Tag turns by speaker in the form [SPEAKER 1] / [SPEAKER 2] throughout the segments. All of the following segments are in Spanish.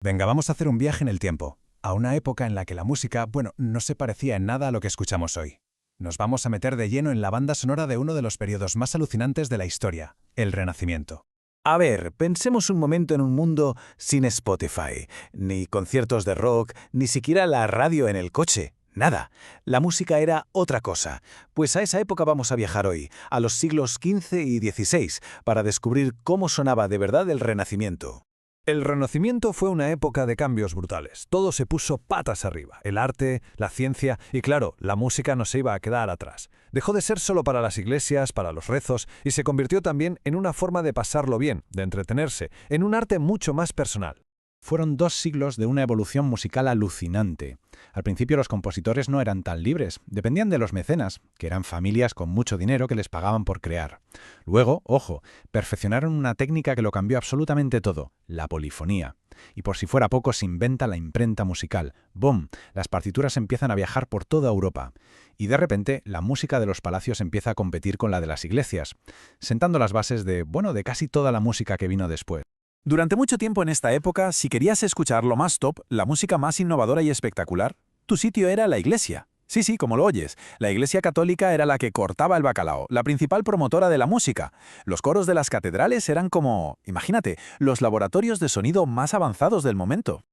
[SPEAKER 1] Venga, vamos a hacer un viaje en el tiempo, a una época en la que la música, no se parecía en nada a lo que escuchamos hoy. Nos vamos a meter de lleno en la banda sonora de uno de los periodos más alucinantes de la historia, el Renacimiento.
[SPEAKER 2] A ver, pensemos un momento en un mundo sin Spotify, ni conciertos de rock, ni siquiera la radio en el coche. Nada. La música era otra cosa. Pues a esa época vamos a viajar hoy, a los siglos XV y XVI, para descubrir cómo sonaba de verdad el Renacimiento.
[SPEAKER 3] El Renacimiento fue una época de cambios brutales. Todo se puso patas arriba. El arte, la ciencia y, claro, la música no se iba a quedar atrás. Dejó de ser solo para las iglesias, para los rezos, y se convirtió también en una forma de pasarlo bien, de entretenerse, en un arte mucho más personal.
[SPEAKER 4] Fueron 2 siglos de una evolución musical alucinante. Al principio los compositores no eran tan libres, dependían de los mecenas, que eran familias con mucho dinero que les pagaban por crear. Luego, ojo, perfeccionaron una técnica que lo cambió absolutamente todo, la polifonía. Y por si fuera poco, se inventa la imprenta musical. ¡Bum! Las partituras empiezan a viajar por toda Europa. Y de repente, la música de los palacios empieza a competir con la de las iglesias, sentando las bases de casi toda la música que vino después.
[SPEAKER 2] Durante mucho tiempo en esta época, si querías escuchar lo más top, la música más innovadora y espectacular, tu sitio era la iglesia. Sí, como lo oyes. La Iglesia Católica era la que cortaba el bacalao, la principal promotora de la música. Los coros de las catedrales eran como, imagínate, los laboratorios de sonido más avanzados del momento.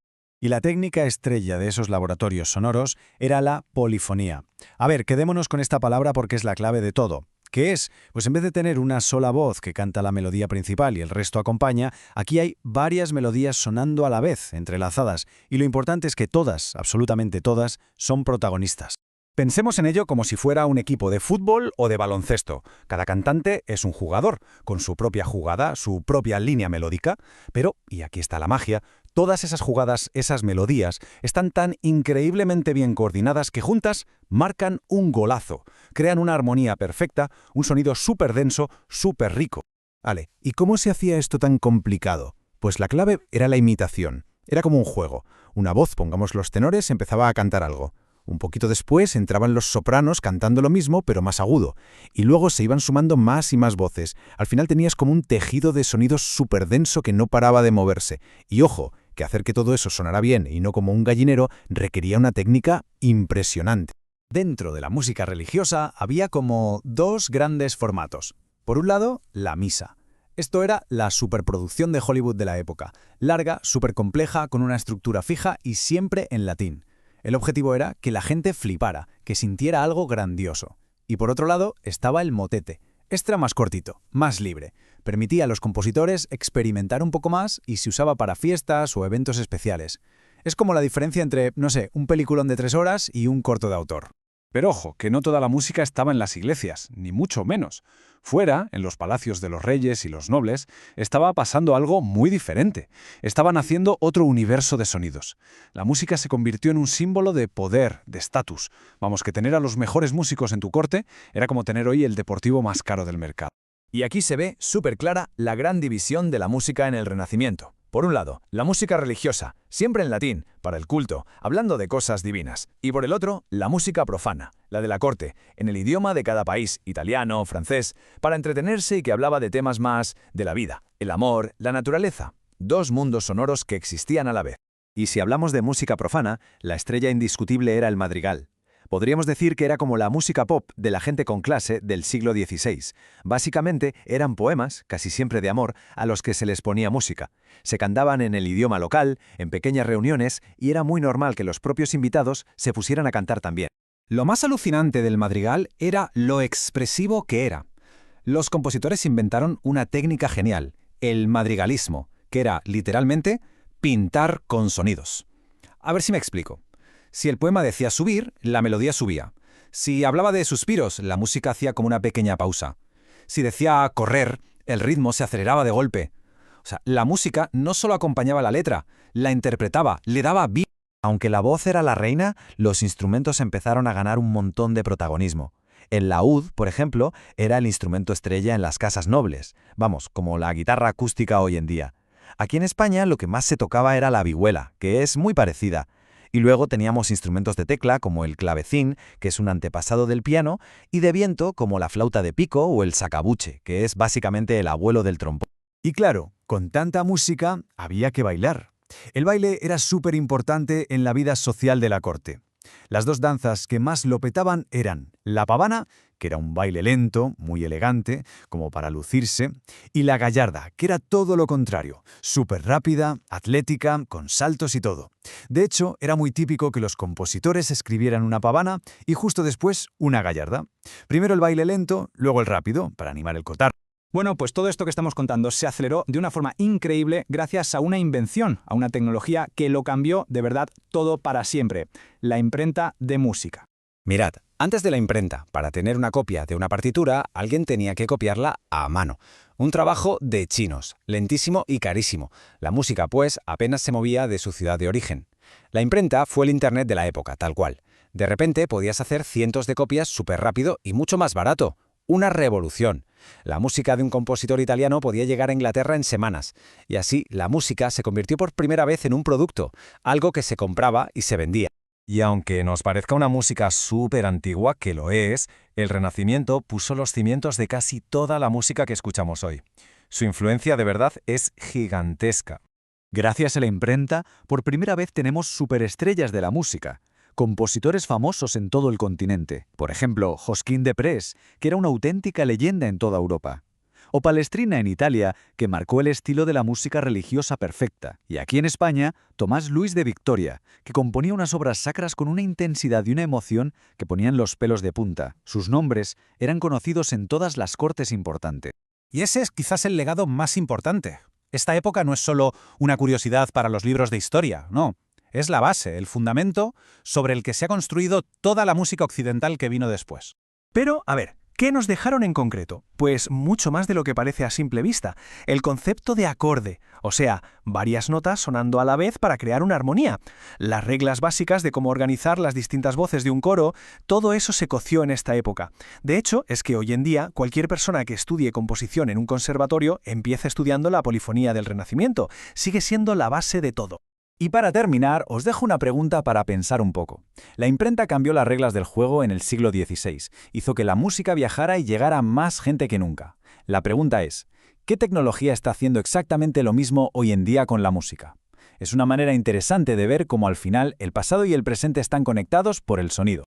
[SPEAKER 4] Y la técnica estrella de esos laboratorios sonoros era la polifonía. A ver, quedémonos con esta palabra porque es la clave de todo. ¿Qué es? Pues en vez de tener una sola voz que canta la melodía principal y el resto acompaña, aquí hay varias melodías sonando a la vez, entrelazadas, y lo importante es que todas, absolutamente todas, son protagonistas.
[SPEAKER 1] Pensemos en ello como si fuera un equipo de fútbol o de baloncesto. Cada cantante es un jugador, con su propia jugada, su propia línea melódica, pero, y aquí está la magia, todas esas jugadas, esas melodías, están tan increíblemente bien coordinadas que juntas marcan un golazo, crean una armonía perfecta, un sonido súper denso, súper rico. Vale, ¿y cómo se hacía esto tan complicado? Pues la clave era la imitación. Era como un juego. Una voz, pongamos los tenores, empezaba a cantar algo. Un poquito después entraban los sopranos cantando lo mismo, pero más agudo. Y luego se iban sumando más y más voces. Al final tenías como un tejido de sonidos súper denso que no paraba de moverse. Y ojo, que hacer que todo eso sonara bien y no como un gallinero requería una técnica impresionante.
[SPEAKER 2] Dentro de la música religiosa había como 2 grandes formatos. Por un lado, la misa. Esto era la superproducción de Hollywood de la época. Larga, súper compleja, con una estructura fija y siempre en latín. El objetivo era que la gente flipara, que sintiera algo grandioso. Y por otro lado estaba el motete. Este era más cortito, más libre. Permitía a los compositores experimentar un poco más y se usaba para fiestas o eventos especiales. Es como la diferencia entre, un peliculón de 3 horas y un corto de autor.
[SPEAKER 1] Pero ojo, que no toda la música estaba en las iglesias, ni mucho menos. Fuera, en los palacios de los reyes y los nobles, estaba pasando algo muy diferente. Estaban haciendo otro universo de sonidos. La música se convirtió en un símbolo de poder, de estatus. Vamos, que tener a los mejores músicos en tu corte era como tener hoy el deportivo más caro del mercado.
[SPEAKER 2] Y aquí se ve súper clara la gran división de la música en el Renacimiento. Por un lado, la música religiosa, siempre en latín, para el culto, hablando de cosas divinas. Y por el otro, la música profana, la de la corte, en el idioma de cada país, italiano, francés, para entretenerse y que hablaba de temas más de la vida, el amor, la naturaleza. 2 mundos sonoros que existían a la vez.
[SPEAKER 5] Y si hablamos de música profana, la estrella indiscutible era el madrigal. Podríamos decir que era como la música pop de la gente con clase del siglo XVI. Básicamente eran poemas, casi siempre de amor, a los que se les ponía música. Se cantaban en el idioma local, en pequeñas reuniones, y era muy normal que los propios invitados se pusieran a cantar también.
[SPEAKER 1] Lo más alucinante del madrigal era lo expresivo que era. Los compositores inventaron una técnica genial, el madrigalismo, que era, literalmente, pintar con sonidos. A ver si me explico. Si el poema decía subir, la melodía subía. Si hablaba de suspiros, la música hacía como una pequeña pausa. Si decía correr, el ritmo se aceleraba de golpe. O sea, la música no solo acompañaba la letra, la interpretaba, le daba vida.
[SPEAKER 5] Aunque la voz era la reina, los instrumentos empezaron a ganar un montón de protagonismo. El laúd, por ejemplo, era el instrumento estrella en las casas nobles. Vamos, como la guitarra acústica hoy en día. Aquí en España lo que más se tocaba era la vihuela, que es muy parecida. Y luego teníamos instrumentos de tecla como el clavecín, que es un antepasado del piano, y de viento como la flauta de pico o el sacabuche, que es básicamente el abuelo del trombón.
[SPEAKER 2] Y claro, con tanta música había que bailar. El baile era súper importante en la vida social de la corte. Las dos danzas que más lo petaban eran la pavana, que era un baile lento, muy elegante, como para lucirse, y la gallarda, que era todo lo contrario, súper rápida, atlética, con saltos y todo. De hecho, era muy típico que los compositores escribieran una pavana y justo después una gallarda. Primero el baile lento, luego el rápido, para animar el cotarro.
[SPEAKER 6] Bueno, pues todo esto que estamos contando se aceleró de una forma increíble gracias a una invención, a una tecnología que lo cambió de verdad todo para siempre, la imprenta de música.
[SPEAKER 1] Mirad, antes de la imprenta, para tener una copia de una partitura, alguien tenía que copiarla a mano. Un trabajo de chinos, lentísimo y carísimo. La música, pues, apenas se movía de su ciudad de origen. La imprenta fue el Internet de la época, tal cual. De repente podías hacer cientos de copias súper rápido y mucho más barato. Una revolución. La música de un compositor italiano podía llegar a Inglaterra en semanas, y así la música se convirtió por primera vez en un producto, algo que se compraba y se vendía.
[SPEAKER 3] Y aunque nos parezca una música súper antigua, que lo es, el Renacimiento puso los cimientos de casi toda la música que escuchamos hoy. Su influencia de verdad es gigantesca.
[SPEAKER 2] Gracias a la imprenta, por primera vez tenemos superestrellas de la música. Compositores famosos en todo el continente. Por ejemplo, Josquin des Prez, que era una auténtica leyenda en toda Europa. O Palestrina en Italia, que marcó el estilo de la música religiosa perfecta. Y aquí en España, Tomás Luis de Victoria, que componía unas obras sacras con una intensidad y una emoción que ponían los pelos de punta. Sus nombres eran conocidos en todas las cortes importantes.
[SPEAKER 4] Y ese es quizás el legado más importante. Esta época no es solo una curiosidad para los libros de historia, no. Es la base, el fundamento sobre el que se ha construido toda la música occidental que vino después.
[SPEAKER 6] Pero, a ver, ¿qué nos dejaron en concreto? Pues mucho más de lo que parece a simple vista. El concepto de acorde, o sea, varias notas sonando a la vez para crear una armonía. Las reglas básicas de cómo organizar las distintas voces de un coro, todo eso se coció en esta época. De hecho, es que hoy en día cualquier persona que estudie composición en un conservatorio empieza estudiando la polifonía del Renacimiento. Sigue siendo la base de todo.
[SPEAKER 2] Y para terminar, os dejo una pregunta para pensar un poco. La imprenta cambió las reglas del juego en el siglo XVI, hizo que la música viajara y llegara a más gente que nunca. La pregunta es, ¿qué tecnología está haciendo exactamente lo mismo hoy en día con la música? Es una manera interesante de ver cómo al final el pasado y el presente están conectados por el sonido.